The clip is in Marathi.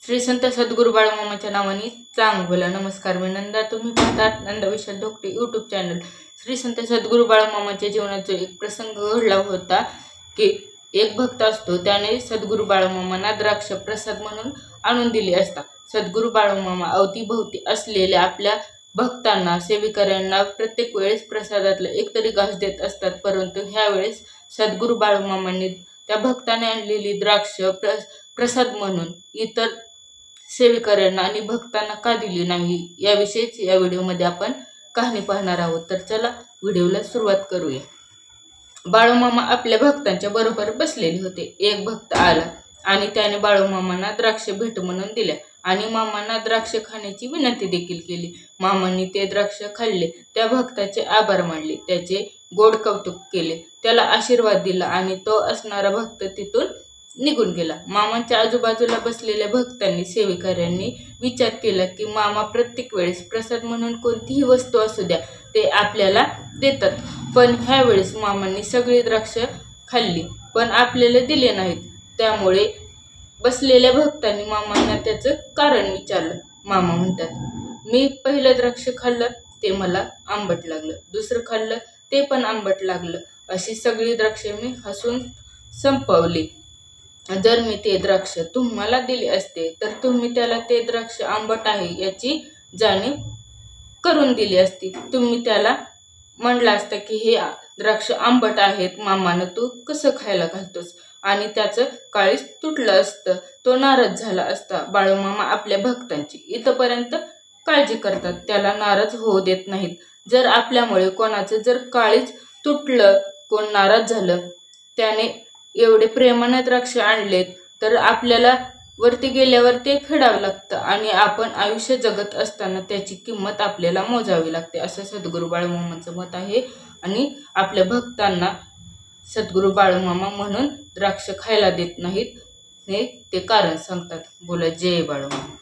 श्री संत सद्गुरू बाळूमामाच्या नावाने चांग बोला. नमस्कार, मी नंदा. तुम्ही पाहतात नंदाविषद ढोकटे यूट्यूब चॅनल. श्री संत सद्गुरू बाळूमामाच्या जीवनात जो एक प्रसंग घडला होता की एक भक्त असतो, त्याने सद्गुरू बाळूमामांना द्राक्ष प्रसाद म्हणून आणून दिले असता. सद्गुरू बाळूमामा अवतीभोवती असलेल्या आपल्या भक्तांना, सेविकऱ्यांना प्रत्येक वेळेस प्रसादातलं एकतरी घास देत असतात. परंतु ह्या वेळेस सद्गुरू बाळूमामांनी त्या भक्ताने आणलेली द्राक्ष प्रसाद म्हणून इतर सेविकऱ्यांना आणि भक्तांना का दिली नाही, याविषयीच या व्हिडिओमध्ये आपण कहाणी पाहणार आहोत. तर चला व्हिडिओला सुरुवात करूया. बाळूमामा आपल्या भक्तांच्या बरोबर बसलेले होते. एक भक्त आला आणि त्याने बाळूमामांना द्राक्ष भेट म्हणून दिल्या आणि मामांना द्राक्ष खाण्याची विनंती देखील केली. मामांनी ते द्राक्ष खाल्ले, त्या भक्ताचे आभार मानले, त्याचे गोड कौतुक केले, त्याला आशीर्वाद दिला आणि तो असणारा भक्त तिथून निघून गेला. मामांच्या आजूबाजूला बसलेल्या भक्तांनी, सेविकऱ्यांनी विचार केला की मामा प्रत्येक वेळेस प्रसाद म्हणून कोणतीही वस्तू असू द्या ते आपल्याला देतात, पण ह्या वेळेस मामांनी सगळी द्राक्ष खाल्ली पण आपल्याला दिले नाहीत. त्यामुळे बसलेल्या भक्तांनी मामांना त्याचं कारण विचारलं. मामा म्हणतात, मी पहिलं द्राक्ष खाल्लं ते मला आंबट लागलं, दुसरं खाल्लं ते पण आंबट लागलं, अशी सगळी द्राक्ष मी हसून संपवली. जर मी ते द्राक्ष तुम्हाला दिले असते तर तुम्ही त्याला ते द्राक्ष आंबट आहे याची जाणीव करून दिली असती. तुम्ही त्याला म्हणलं असतं की हे द्राक्ष आंबट आहेत मामानं, तू कसं खायला घालतोस, आणि त्याचं काळीच तुटलं असतं, तो नाराज झाला असता. बाळूमामा आपल्या भक्तांची इथपर्यंत काळजी करतात, त्याला नाराज होऊ देत नाहीत. जर आपल्यामुळे कोणाचं जर काळीच तुटलं, कोण नाराज झालं, त्याने एवढे प्रेमाने द्राक्ष आणलेत तर आपल्याला वरती गेल्यावर ते फेडावं लागतं आणि आपण आयुष्य जगत असताना त्याची किंमत आपल्याला मोजावी लागते, असं सद्गुरू बाळूमामांचं मत आहे. आणि आपल्या भक्तांना सद्गुरू बाळूमामा म्हणून द्राक्ष खायला देत नाहीत हे ते कारण सांगतात. बोला जय बाळूमामा.